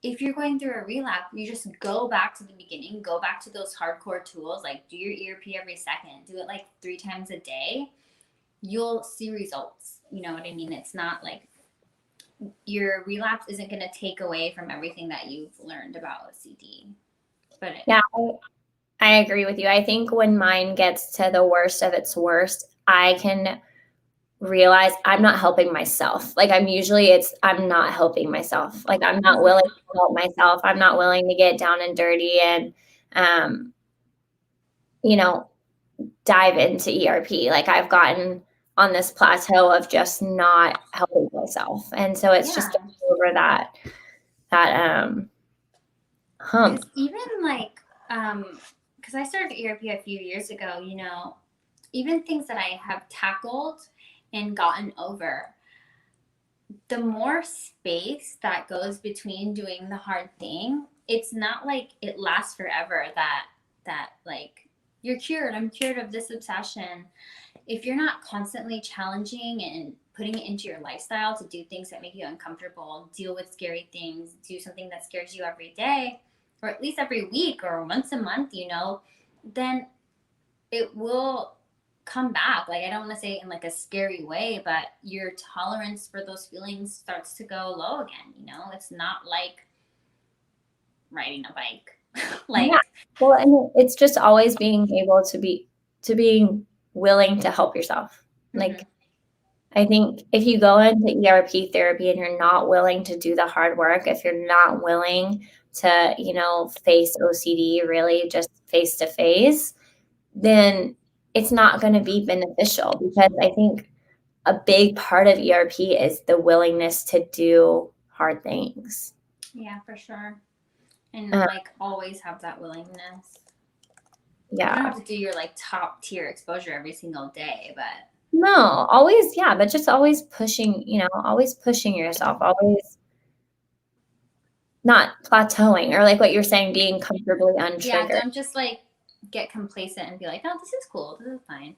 if you're going through a relapse, you just go back to the beginning, go back to those hardcore tools, like do your ERP every second, do it like 3 times a day. You'll see results. You know what I mean? It's not like your relapse isn't going to take away from everything that you've learned about OCD. But yeah, I agree with you. I think when mine gets to the worst of its worst, I can realize I'm not helping myself. Like, I'm not helping myself. Like, I'm not willing to help myself. I'm not willing to get down and dirty and, you know, dive into ERP. Like, I've gotten on this plateau of just not helping myself. And so it's just over that hump. Even like, because I started ERP a few years ago, you know, even things that I have tackled and gotten over, the more space that goes between doing the hard thing, it's not like it lasts forever that like you're cured, I'm cured of this obsession. If you're not constantly challenging and putting it into your lifestyle to do things that make you uncomfortable, deal with scary things, do something that scares you every day, or at least every week or once a month, you know, then it will come back. Like, I don't want to say in like a scary way, but your tolerance for those feelings starts to go low again. You know, it's not like riding a bike. Like, yeah. Well, and it's just always being able to being willing to help yourself. Like, I think if you go into ERP therapy and you're not willing to do the hard work, if you're not willing to, you know, face OCD really just face to face, then it's not going to be beneficial, because I think a big part of ERP is the willingness to do hard things. Yeah, for sure. And like always have that willingness. Yeah. You don't have to do your like top tier exposure every single day, but no, always, yeah, but just always pushing, you know, always pushing yourself, always not plateauing, or like what you're saying, being comfortably untriggered. Yeah, don't just like get complacent and be like, oh, this is cool, this is fine.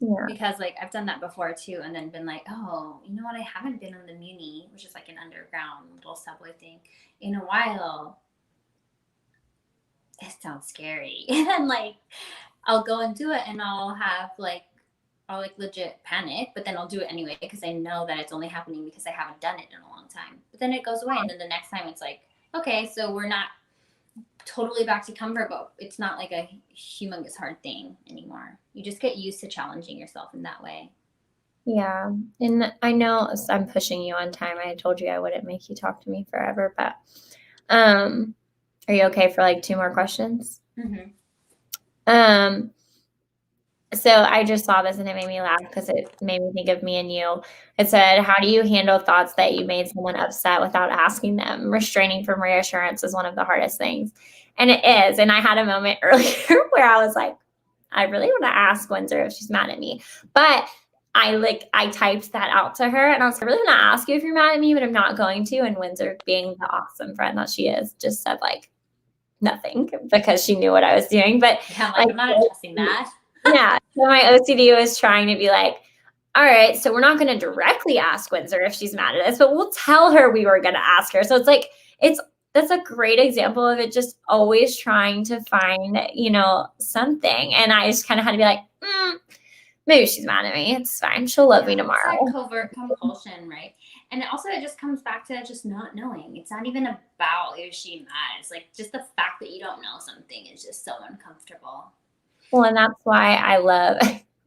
Yeah. Because like I've done that before too, and then been like, oh, you know what? I haven't been on the Muni, which is like an underground little subway thing, in a while. It sounds scary, and then like I'll go and do it, and I'll like legit panic, but then I'll do it anyway because I know that it's only happening because I haven't done it in a long time. But then it goes away, and then the next time it's like, okay, so we're not totally back to comfort, but it's not like a humongous hard thing anymore. You just get used to challenging yourself in that way. Yeah. And I know I'm pushing you on time. I told you I wouldn't make you talk to me forever, but are you okay for like 2 more questions? Mm-hmm. So I just saw this and it made me laugh because it made me think of me and you. It said, how do you handle thoughts that you made someone upset without asking them? Restraining from reassurance is one of the hardest things. And it is. And I had a moment earlier where I was like, I really want to ask Windsor if she's mad at me. But I typed that out to her and I was like, I really want to ask you if you're mad at me, but I'm not going to. And Windsor, being the awesome friend that she is, just said like nothing because she knew what I was doing. But yeah, I'm not addressing that. Yeah. So my OCD was trying to be like, all right, so we're not going to directly ask Windsor if she's mad at us, but we'll tell her we were going to ask her. So it's like, that's a great example of it just always trying to find, something. And I just kind of had to be like, maybe she's mad at me. It's fine. She'll love me tomorrow. It's that covert compulsion, right? And also it just comes back to just not knowing. It's not even about is she mad. It's like just the fact that you don't know something is just so uncomfortable. Well, and that's why I love,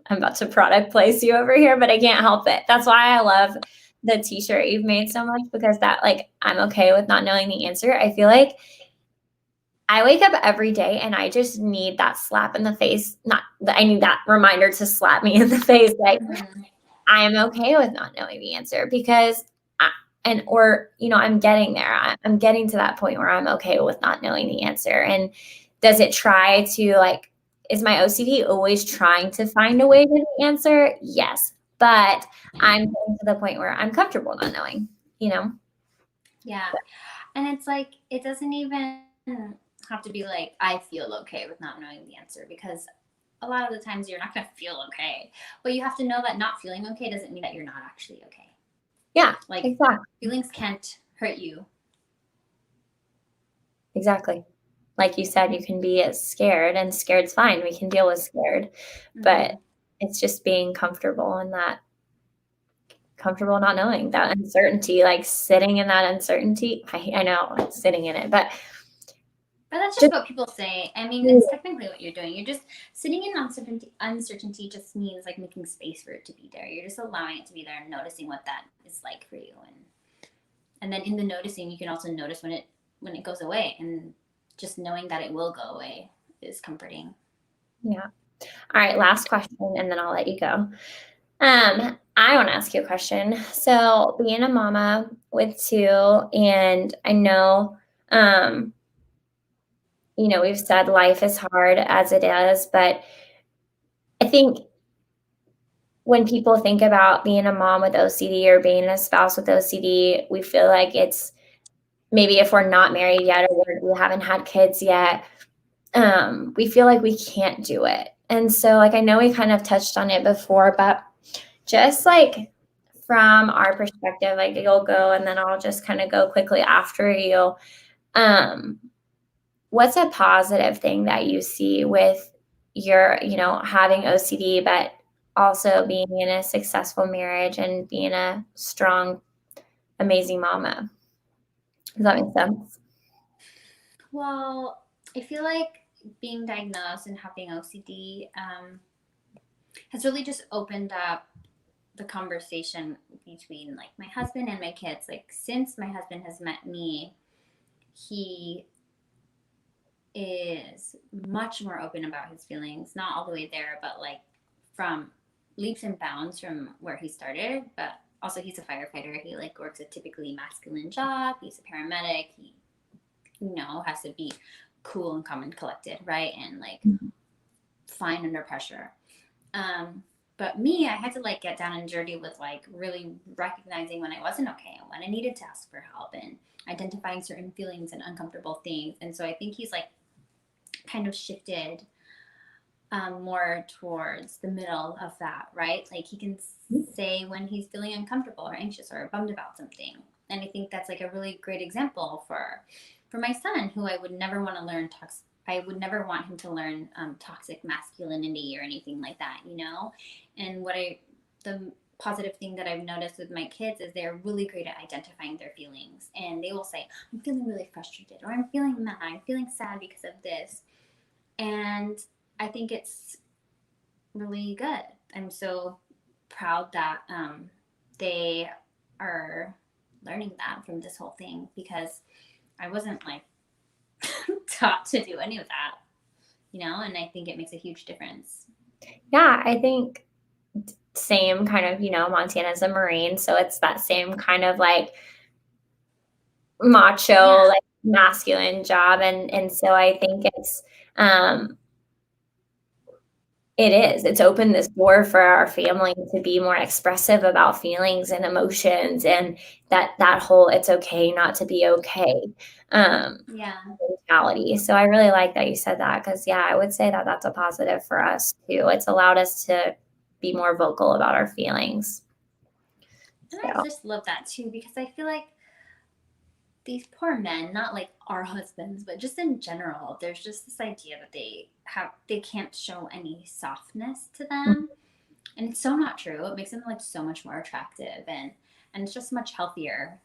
I'm about to product place you over here, but I can't help it. That's why I love the t-shirt you've made so much, because that like, I'm okay with not knowing the answer. I feel like I wake up every day and I just need that slap in the face. I need that reminder to slap me in the face. Like I am okay with not knowing the answer because I'm getting there. I'm getting to that point where I'm okay with not knowing the answer. And does it try to like, is my OCD always trying to find a way to the answer? Yes. But I'm getting to the point where I'm comfortable not knowing, Yeah. And it's like, it doesn't even have to be like, I feel okay with not knowing the answer, because a lot of the times you're not going to feel okay. But you have to know that not feeling okay doesn't mean that you're not actually okay. Yeah. Like exactly. Feelings can't hurt you. Exactly. Like you said, you can be scared, and scared's fine. We can deal with scared, but it's just being comfortable in that, comfortable not knowing that uncertainty, like sitting in that uncertainty. I know, like sitting in it, but that's just what people say. I mean, it's technically what you're doing. You're just sitting in uncertainty just means like making space for it to be there. You're just allowing it to be there and noticing what that is like for you. And then in the noticing, you can also notice when it goes away, and just knowing that it will go away is comforting. Yeah. All right. Last question, and then I'll let you go. I want to ask you a question. So being a mama with 2, and I know, we've said life is hard as it is, but I think when people think about being a mom with OCD or being a spouse with OCD, we feel like it's maybe if we're not married yet or we haven't had kids yet, we feel like we can't do it. And so like, I know we kind of touched on it before, but just like from our perspective, like you'll go and then I'll just kind of go quickly after you. What's a positive thing that you see with your, having OCD, but also being in a successful marriage and being a strong, amazing mama? Does that make sense? Well, I feel like being diagnosed and having OCD has really just opened up the conversation between like my husband and my kids. Like since my husband has met me, he is much more open about his feelings. Not all the way there, but like from leaps and bounds from where he started. But also he's a firefighter. He like works a typically masculine job. He's a paramedic. He has to be cool and calm and collected, right? And like fine under pressure. But me, I had to like get down and dirty with like really recognizing when I wasn't okay and when I needed to ask for help and identifying certain feelings and uncomfortable things. And so I think he's like kind of shifted more towards the middle of that, right? Like he can say when he's feeling uncomfortable or anxious or bummed about something. And I think that's like a really great example for my son, who I would never want to learn I would never want him to learn toxic masculinity or anything like that, you know? And the positive thing that I've noticed with my kids is they're really great at identifying their feelings. And they will say, I'm feeling really frustrated, or I'm feeling mad, I'm feeling sad because of this. And I think it's really good. I'm so proud that they are learning that from this whole thing, because I wasn't like taught to do any of that, you know, and I think it makes a huge difference. Yeah, I think same kind of, Montana's a Marine, so it's that same kind of like macho, Yeah. like masculine job. And so I think it's opened this door for our family to be more expressive about feelings and emotions, and that whole it's okay not to be okay Yeah. mentality. So I really like that you said that, because I would say that that's a positive for us too. It's allowed us to be more vocal about our feelings. And So I just love that too, because I feel like these poor men, not like our husbands, but just in general, there's just this idea that they can't show any softness to them. And it's so not true. It makes them like so much more attractive, and it's just much healthier.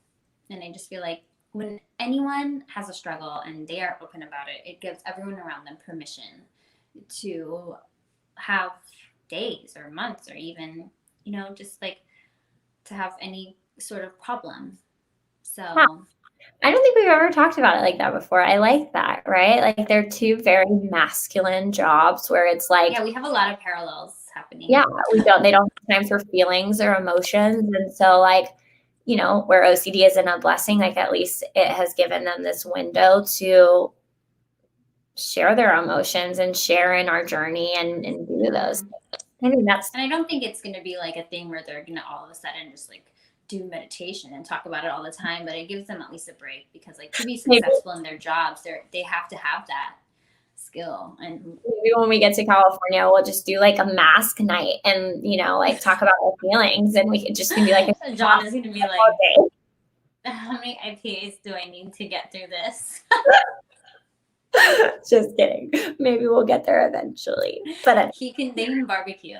And I just feel like when anyone has a struggle and they are open about it, it gives everyone around them permission to have days or months or even, just like to have any sort of problem. So yeah, I don't think we've ever talked about it like that before. I like that, right? Like they're two very masculine jobs where it's like, yeah, we have a lot of parallels happening. yeah, they don't have time for feelings or emotions. And so like, where OCD isn't a blessing, like at least it has given them this window to share their emotions and share in our journey and do those things. I think that's, And I don't think it's going to be like a thing where they're going to all of a sudden just like do meditation and talk about it all the time, but it gives them at least a break, because like to be successful in their jobs, they have to have that skill. And maybe when we get to California, we'll just do like a mask night and, like talk about our feelings, and we could just be like, so John is going to be like, how many IPAs do I need to get through this? just kidding. Maybe we'll get there eventually. But they can barbecue.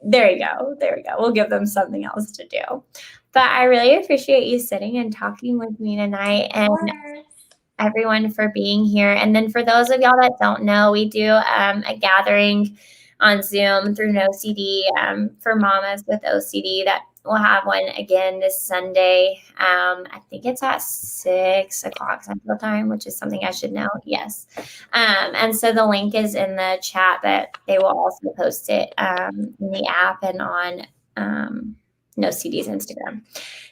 There you go. There we go. We'll give them something else to do. But I really appreciate you sitting and talking with me tonight, and everyone for being here. And then for those of y'all that don't know, we do a gathering on Zoom through NOCD for mamas with OCD. That we'll have one again this Sunday. I think it's at 6:00 Central Time, which is something I should know. Yes. And so the link is in the chat, but they will also post it in the app and on NOCD's Instagram.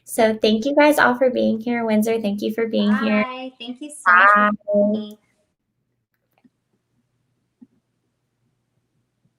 So thank you guys all for being here. Windsor, thank you for being here. Thank you so much for having me.